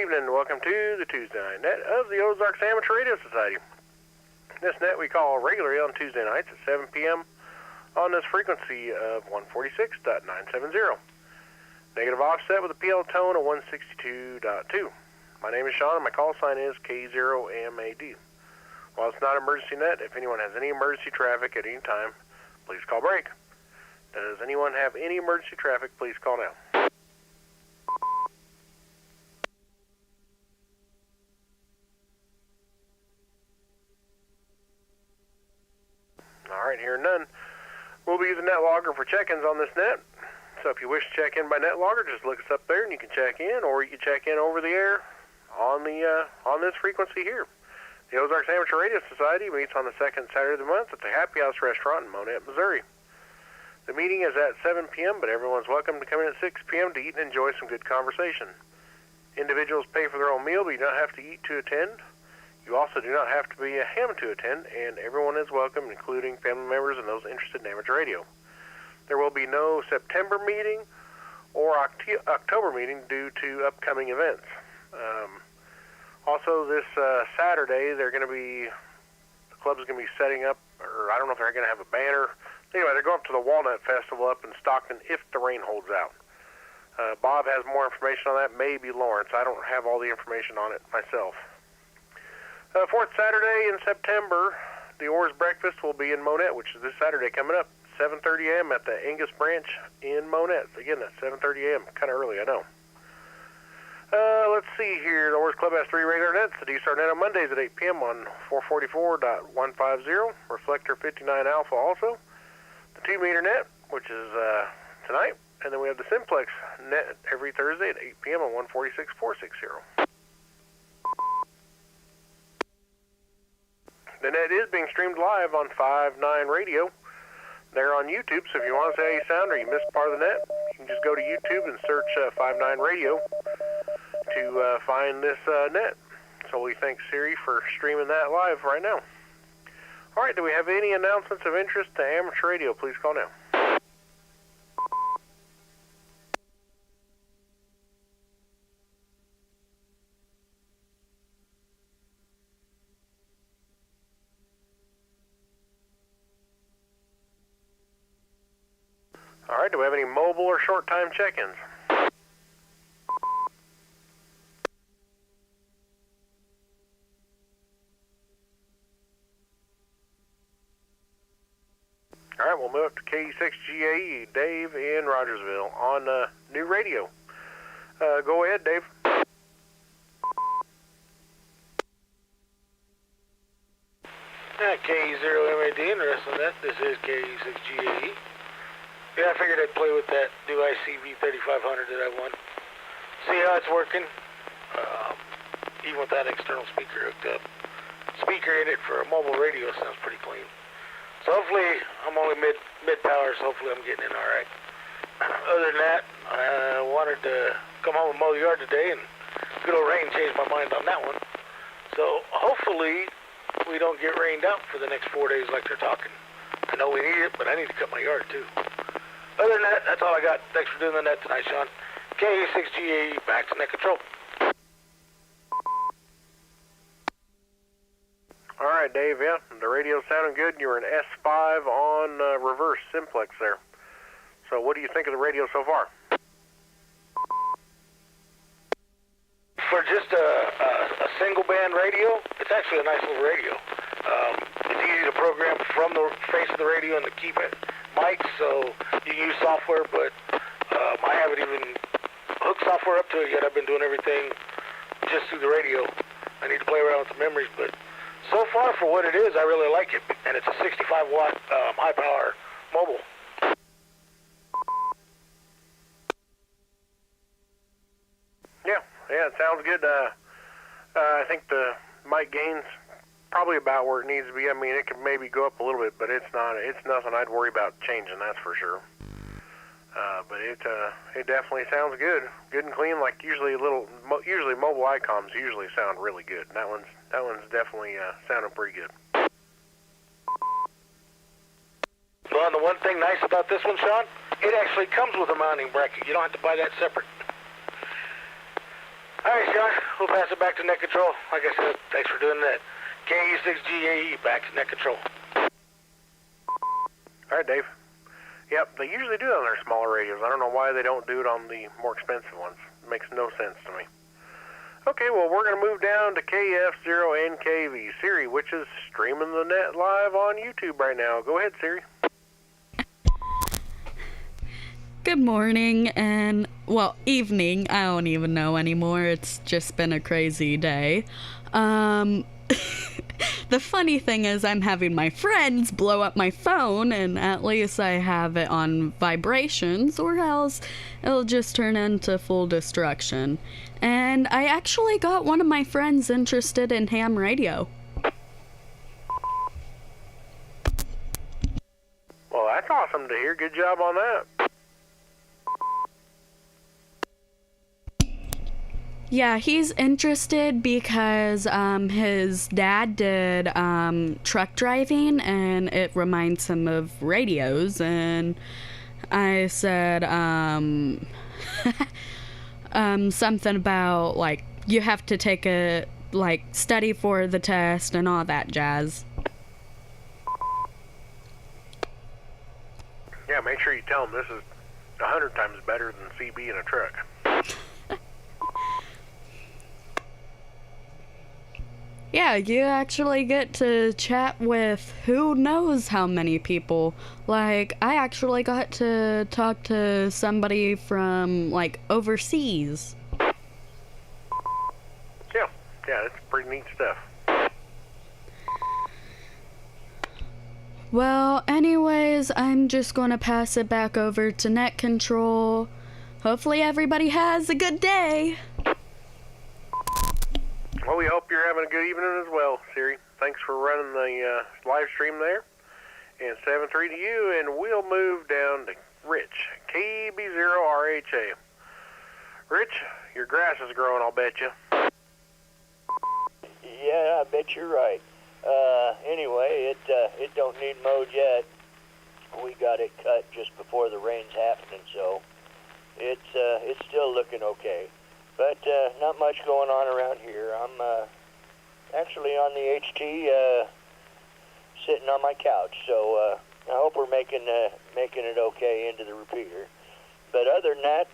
evening and welcome to the Tuesday Night Net of the Ozarks Amateur Radio Society. This net we call regularly on Tuesday nights at 7 p.m. on this frequency of 146.970. Negative offset with a PL tone of 162.2. My name is Shaun and my call sign is KE0MAD. While it's not an emergency net, if anyone has any emergency traffic at any time, please call break. Does anyone have any emergency traffic? Please call now. All right, hearing none. We'll be using net logger for check-ins on this net. So if you wish to check in by net logger, just look us up there and you can check in, or you can check in over the air on this frequency here. The Ozarks Amateur Radio Society meets on the second Saturday of the month at the Happy House Restaurant in Monette, Missouri. The meeting is at 7 p.m., but everyone's welcome to come in at 6 p.m. to eat and enjoy some good conversation. Individuals pay for their own meal, but you don't have to eat to attend. You also do not have to be a ham to attend, and everyone is welcome, including family members and those interested in amateur radio. There will be no September meeting or October meeting due to upcoming events. Also, this Saturday, the club's going to be setting up, or I don't know if they're going to have a banner. Anyway, they're going up to the Walnut Festival up in Stockton if the rain holds out. Bob has more information on that, maybe Lawrence. I don't have all the information on it myself. Fourth Saturday in September, the OARS breakfast will be in Monette, which is this Saturday coming up, 7:30 a.m. at the Angus Branch in Monette. Again, that's 7:30 a.m. Kind of early, I know. Let's see here. The OARS Club has 3 regular nets. The D-Star net on Mondays at 8 p.m. on 444.150, Reflector 59 Alpha also. The 2-meter net, which is tonight. And then we have the Simplex net every Thursday at 8 p.m. on 146.460. The net is being streamed live on 5.9 Radio. They're on YouTube, so if you want to say how you sound or you missed part of the net, you can just go to YouTube and search 5.9 Radio to find this net. So we thank Siri for streaming that live right now. All right, do we have any announcements of interest to amateur radio? Please call now. All right, do we have any mobile or short-time check-ins? All right, we'll move up to KE6GAE, Dave in Rogersville on new radio. Go ahead, Dave. KE0MAD, interested in that. This is KE6GAE. Yeah, I figured I'd play with that new ICV 3500 that I won. See how it's working. Even with that external speaker hooked up. Speaker in it for a mobile radio sounds pretty clean. So hopefully, I'm only mid power, so hopefully I'm getting in all right. Other than that, I wanted to come home and mow the yard today, and good old rain changed my mind on that one. So hopefully, we don't get rained out for the next 4 days like they're talking. I know we need it, but I need to cut my yard too. Other than that, that's all I got. Thanks for doing the net tonight, Shaun. KE6GAE, back to net control. All right, Dave, yeah, the radio's sounding good. You were an S5 on reverse simplex there. So what do you think of the radio so far? For just a single band radio, it's actually a nice little radio. It's easy to program from the face of the radio and the keypad mic, so you can use software, but I haven't even hooked software up to it yet. I've been doing everything just through the radio. I need to play around with the memories, but so far for what it is, I really like it, and it's a 65-watt high-power mobile. Yeah, it sounds good. I think the mic gain's probably about where it needs to be. I mean, it could maybe go up a little bit, but it's nothing I'd worry about changing, that's for sure. But it definitely sounds good and clean. Like usually mobile ICOMs usually sound really good. That one's definitely sounding pretty good. Well, and the one thing nice about this one, Shaun, it actually comes with a mounting bracket. You don't have to buy that separate. All right, Shaun. we'll pass it back to net control. Like I said, thanks for doing that. KE0MAD, back to net control. All right, Dave. Yep, they usually do it on their smaller radios. I don't know why they don't do it on the more expensive ones. It makes no sense to me. Okay, well, we're going to move down to KF0NKV. Siri, which is streaming the net live on YouTube right now. Go ahead, Siri. Good morning and, well, evening. I don't even know anymore. It's just been a crazy day. The funny thing is I'm having my friends blow up my phone, and at least I have it on vibrations, or else it'll just turn into full destruction. And I actually got one of my friends interested in ham radio. Well, that's awesome to hear. Good job on that. Yeah, he's interested because his dad did truck driving, and it reminds him of radios. And I said something about, like, you have to take a, like, study for the test and all that jazz. Yeah, make sure you tell them this is 100 times better than CB in a truck. Yeah, you actually get to chat with who knows how many people. Like, I actually got to talk to somebody from, like, overseas. Yeah, it's pretty neat stuff. Well, anyways, I'm just gonna pass it back over to net control. Hopefully everybody has a good day. Well, we hope you're having a good evening as well, Siri. Thanks for running the live stream there. And 7-3 to you, and we'll move down to Rich, KB0RHA. Rich, your grass is growing, I'll bet you. Yeah, I bet you're right. Anyway, it don't need mowed yet. We got it cut just before the rain's happening, so it's still looking okay. But not much going on around here. I'm actually on the HT, sitting on my couch, so I hope we're making it okay into the repeater. But other than that,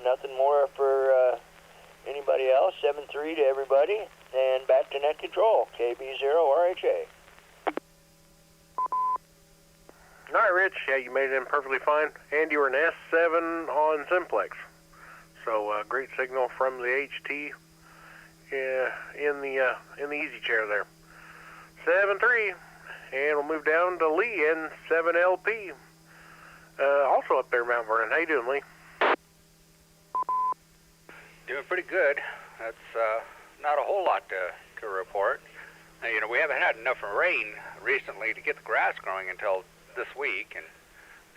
nothing more for anybody else. 7-3 to everybody, and back to net control. KB0RHA. All right, Rich. Yeah, you made it in perfectly fine. And you were an S7 on Simplex. So great signal from the HT in the easy chair there. 7-3, and we'll move down to Lee in 7LP. Also up there, Mount Vernon. How you doing, Lee? Doing pretty good. That's not a whole lot to report. You know, we haven't had enough rain recently to get the grass growing until this week, and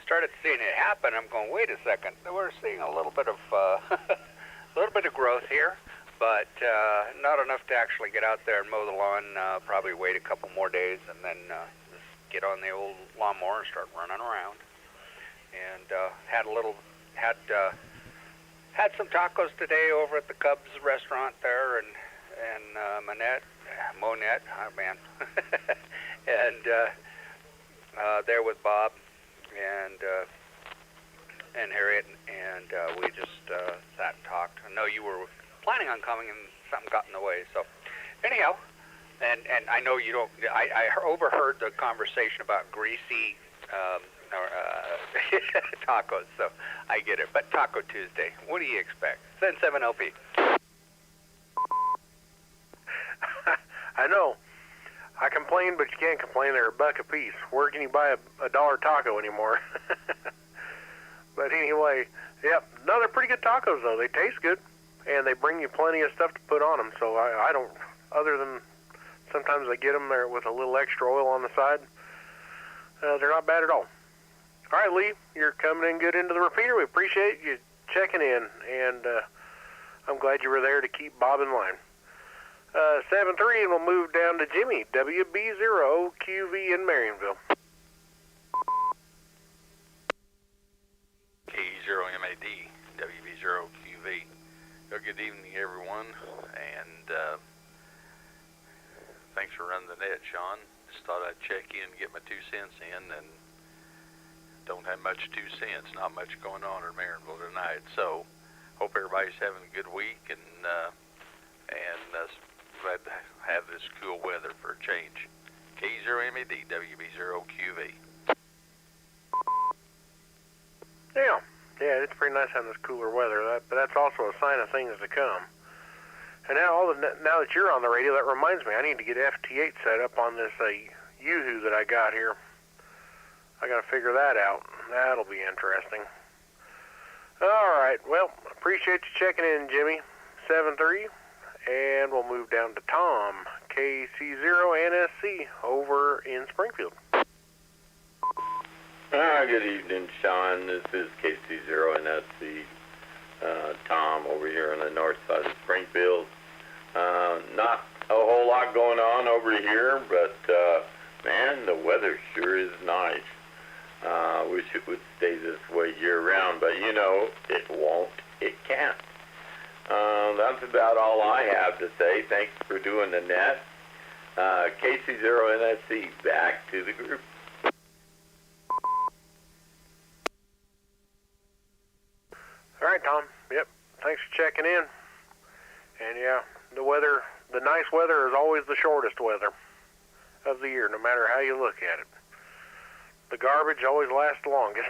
started seeing it happen. I'm going, wait a second. We're seeing a little bit of growth here, but not enough to actually get out there and mow the lawn. Probably wait a couple more days and then just get on the old lawnmower and start running around. And had some tacos today over at the Cubs restaurant there, and Monette, oh man, and there with Bob and Harriet, and we just sat and talked. I know you were planning on coming, and something got in the way. So, anyhow, and I know you don't. I overheard the conversation about greasy tacos, so I get it. But Taco Tuesday, what do you expect? Send 7LP. I know. I complain, but you can't complain. They're $1 a piece. Where can you buy a $1 taco anymore? But anyway, yep, no, they're pretty good tacos, though. They taste good, and they bring you plenty of stuff to put on them. So I don't, other than sometimes I get them there with a little extra oil on the side. They're not bad at all. All right, Lee, you're coming in good into the repeater. We appreciate you checking in, and I'm glad you were there to keep Bob in line. 7-3, and we'll move down to Jimmy, WB0QV in Marionville. KE0MAD, WB0QV. good evening, everyone, and thanks for running the net, Shaun. Just thought I'd check in and get my 2 cents in, and don't have much 2 cents, not much going on in Marinville tonight. So, hope everybody's having a good week, and glad to have this cool weather for a change. KE0MAD, WB0QV. Yeah, it's pretty nice having this cooler weather, but that's also a sign of things to come. And now that you're on the radio, that reminds me, I need to get FT8 set up on this Yoo-hoo that I got here. I got to figure that out. That'll be interesting. All right, well, appreciate you checking in, Jimmy. 7-3, and we'll move down to Tom, KC0NSC, over in Springfield. Good evening, Shaun. This is KC0NSC, Tom, over here on the north side of Springfield. Not a whole lot going on over here, but, man, the weather sure is nice. Wish it would stay this way year-round, but, you know, it won't. It can't. That's about all I have to say. Thanks for doing the net. KC0NSC, back to the group. All right, Tom. Yep. Thanks for checking in. And yeah, the nice weather is always the shortest weather of the year, no matter how you look at it. The garbage always lasts the longest.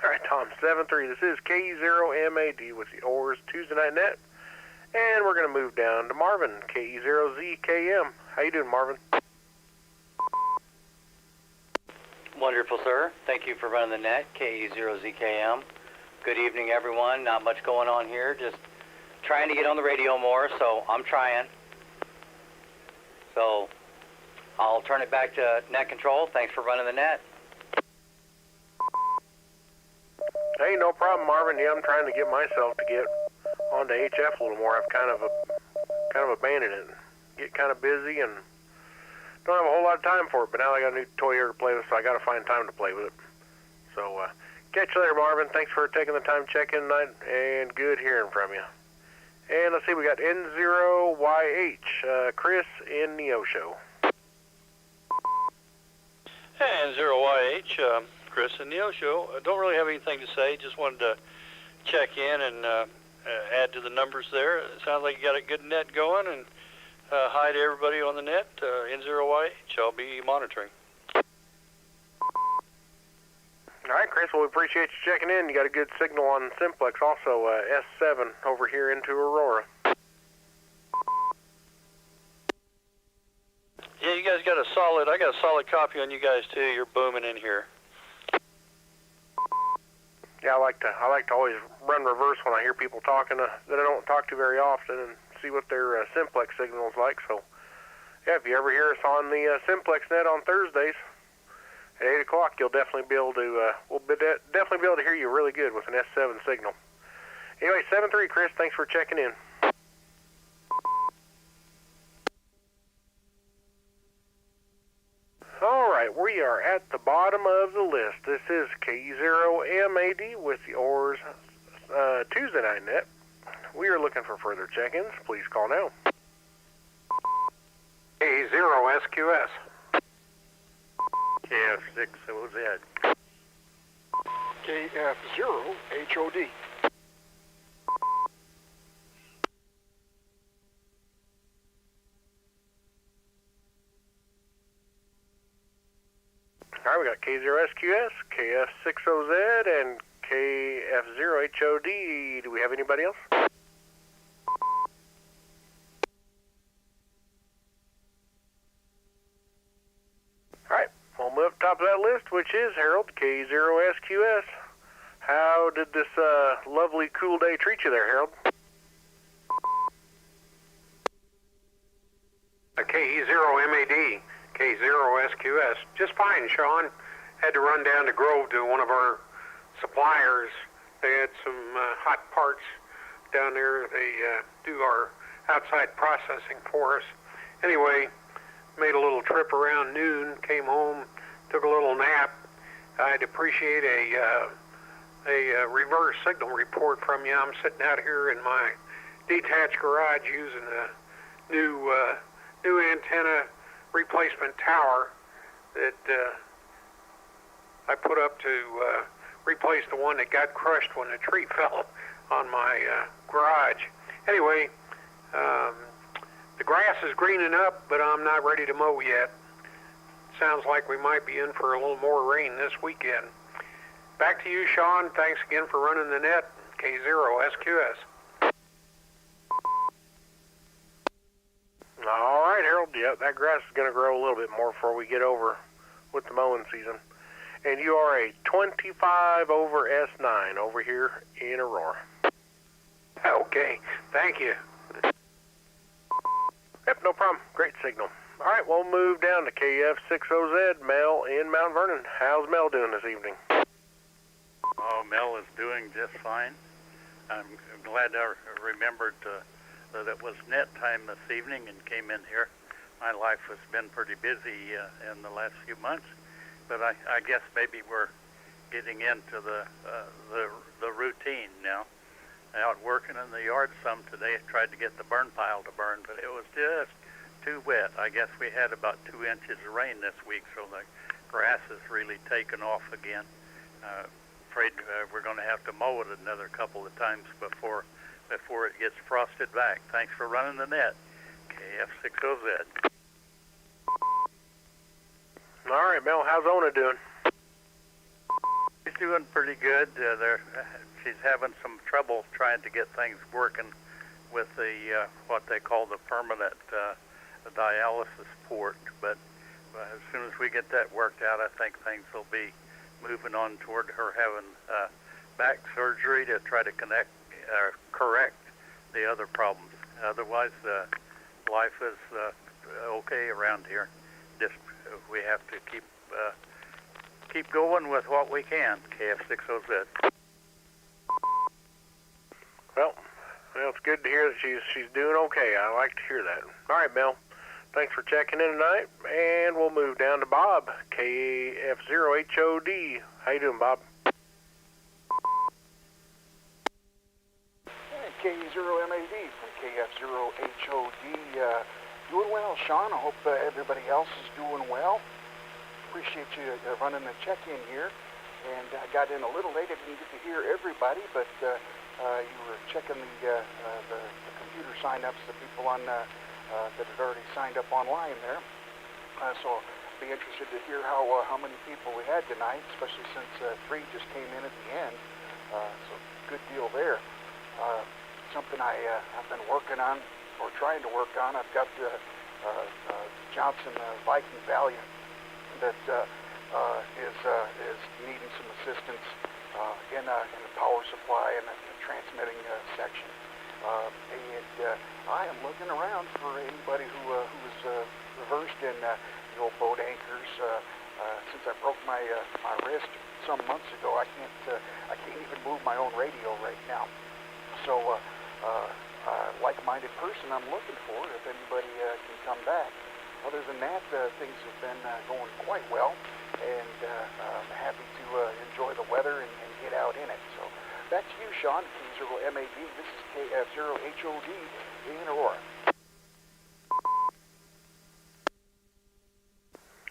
All right, Tom. 7-3. This is KE0MAD with the OARS Tuesday Night Net. And we're going to move down to Marvin, KE0ZKM. How you doing, Marvin? Wonderful, sir. Thank you for running the net, KE0ZKM. Good evening, everyone. Not much going on here. Just trying to get on the radio more, so I'm trying. So I'll turn it back to net control. Thanks for running the net. Hey, no problem, Marvin. Yeah, I'm trying to get myself to get onto HF a little more. I've kind of abandoned it. Get kind of busy and don't have a whole lot of time for it, but now I got a new toy here to play with, so I got to find time to play with it. So, catch you later, Marvin. Thanks for taking the time to check in tonight, and good hearing from you. And let's see, we got N0YH, Chris in Neosho. Hey, N0YH, Chris in Neosho. I don't really have anything to say. Just wanted to check in and add to the numbers there. It sounds like you got a good net going, and hi to everybody on the net. N0YH, I'll be monitoring. All right, Chris, well, we appreciate you checking in. You got a good signal on Simplex, also S7 over here into Aurora. Yeah, you guys got I got a solid copy on you guys, too. You're booming in here. Yeah, I like to always run reverse when I hear people talking that I don't talk to very often and see what their Simplex signal is like. So, yeah, if you ever hear us on the Simplex net on Thursdays at 8 o'clock, you'll definitely be able to, definitely be able to hear you really good with an S7 signal. Anyway, 7-3, Chris, thanks for checking in. All right, we are at the bottom of the list. This is KE0MAD with the OARS Tuesday Night Net. We are looking for further check-ins. Please call now. KE0SQS. KF6OZ. KF0HOD. All right, we got K0SQS, KF6OZ, and KF0HOD. Do we have anybody else? All right, we'll move up top of that list, which is Harold, K0SQS. How did this lovely cool day treat you there, Harold? KE0MAD, K0SQS. Just fine, Shaun. Had to run down to Grove to one of our suppliers. They had some hot parts down there. They do our outside processing for us. Anyway, made a little trip around noon, came home, took a little nap. I'd appreciate a a reverse signal report from you. I'm sitting out here in my detached garage using a new antenna replacement tower that I put up to replace the one that got crushed when a tree fell on my garage. Anyway, the grass is greening up, but I'm not ready to mow yet. Sounds like we might be in for a little more rain this weekend. Back to you, Shaun. Thanks again for running the net. K0SQS. All right, Harold. Yep, that grass is going to grow a little bit more before we get over with the mowing season. And you are a 25 over S9 over here in Aurora. Okay, thank you. Yep, no problem. Great signal. All right, we'll move down to KF60Z, Mel in Mount Vernon. How's Mel doing this evening? Oh, Mel is doing just fine. I'm glad I remembered that it was net time this evening and came in here. My life has been pretty busy in the last few months, but I guess maybe we're getting into the routine now. Out working in the yard some today, tried to get the burn pile to burn, but it was just too wet. I guess we had about 2 inches of rain this week, so the grass has really taken off again. Afraid we're going to have to mow it another couple of times before it gets frosted back. Thanks for running the net, KF60Z. All right, Mel, how's Ona doing? She's doing pretty good. She's having some trouble trying to get things working with the what they call the permanent dialysis port. But as soon as we get that worked out, I think things will be moving on toward her having back surgery to try to correct the other problems. Otherwise, life is okay around here. Just we have to keep going with what we can. KF60Z. Well, it's good to hear that she's doing okay. I like to hear that. All right, Mel. Thanks for checking in tonight, and we'll move down to Bob, KF0HOD. How you doing, Bob? K0MAD from KF0HOD. Doing well, Shaun. I hope everybody else is doing well. Appreciate you running the check-in here. And I got in a little late. I didn't get to hear everybody, but you were checking the computer sign-ups, the people on that had already signed up online there. So I'd be interested to hear how many people we had tonight, especially since 3 just came in at the end. So good deal there. Something I've been working on, or trying to work on. I've got Johnson Viking Valiant that is needing some assistance in the power supply and the transmitting section. And I am looking around for anybody who is reversed in the old boat anchors. Since I broke my wrist some months ago, I can't even move my own radio right now. So like-minded person I'm looking for if anybody can come back. Other than that, things have been going quite well, and I'm happy to enjoy the weather and get out in it. So back to you, Shaun, K0MAD. This is KF0HOD in Aurora.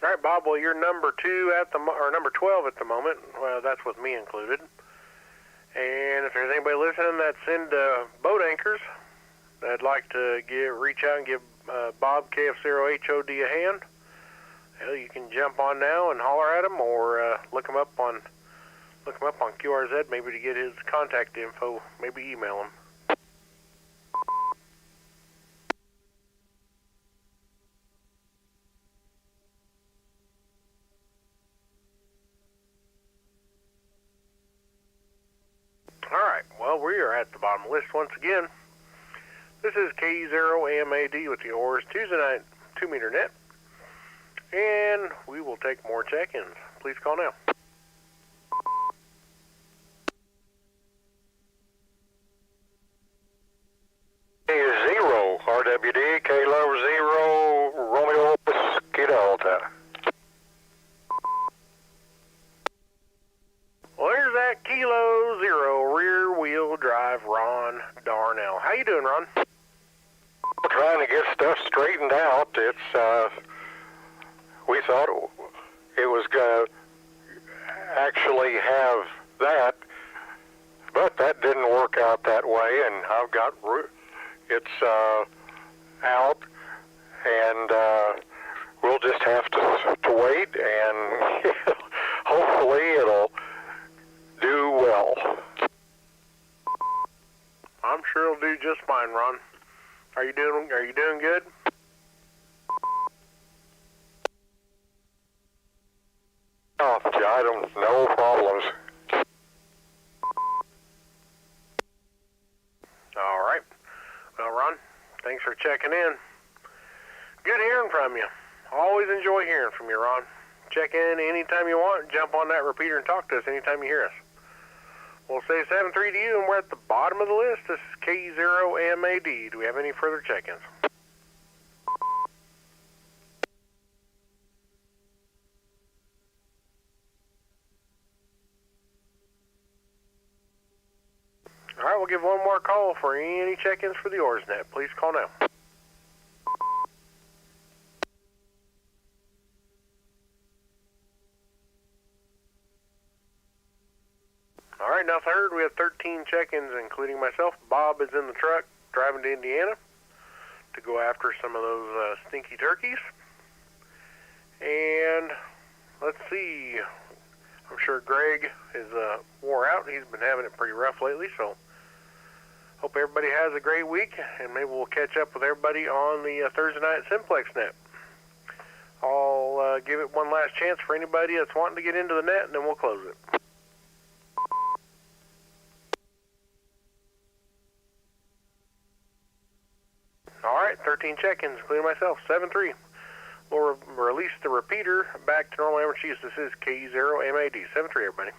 All right, Bob. Well, you're number 2 or number 12 at the moment. Well, that's with me included. And if there's anybody listening that's into boat anchors, I'd like to reach out and give Bob KF0HOD a hand. Hell, you can jump on now and holler at him, or look him up on QRZ, maybe to get his contact info. Maybe email him. All right. Well, we are at the bottom of the list once again. This is K0MAD with the OARS Tuesday night 2-meter net. And we will take more check-ins. Please call now. Zero RWD Kilo 0 Romeo Whiskey Delta. Well, there's that Kilo How you doing, Ron? Trying to get stuff straightened out. It's we thought it was going to actually have that, but that didn't work out that way, and I've got it's out, and we'll just have to wait, and hopefully it'll do well. I'm sure it'll do just fine, Ron. Are you doing good? Oh, I don't, no problems. All right. Well, Ron, thanks for checking in. Good hearing from you. Always enjoy hearing from you, Ron. Check in anytime you want. Jump on that repeater and talk to us anytime you hear us. We'll say 7-3 to you, and we're at the bottom of the list. This is KE0MAD. Do we have any further check-ins? All right, we'll give one more call for any check-ins for the OARS net. Please call now. All right, nothing heard. We have 13 check-ins, including myself. Bob is in the truck driving to Indiana to go after some of those stinky turkeys. And let's see. I'm sure Greg is wore out. He's been having it pretty rough lately, so hope everybody has a great week, and maybe we'll catch up with everybody on the Thursday night Simplex net. I'll give it one last chance for anybody that's wanting to get into the net, and then we'll close it. All right, 13 check-ins, including myself, 7-3. We'll release the repeater back to normal average use. This is KE0MAD, 7-3, everybody.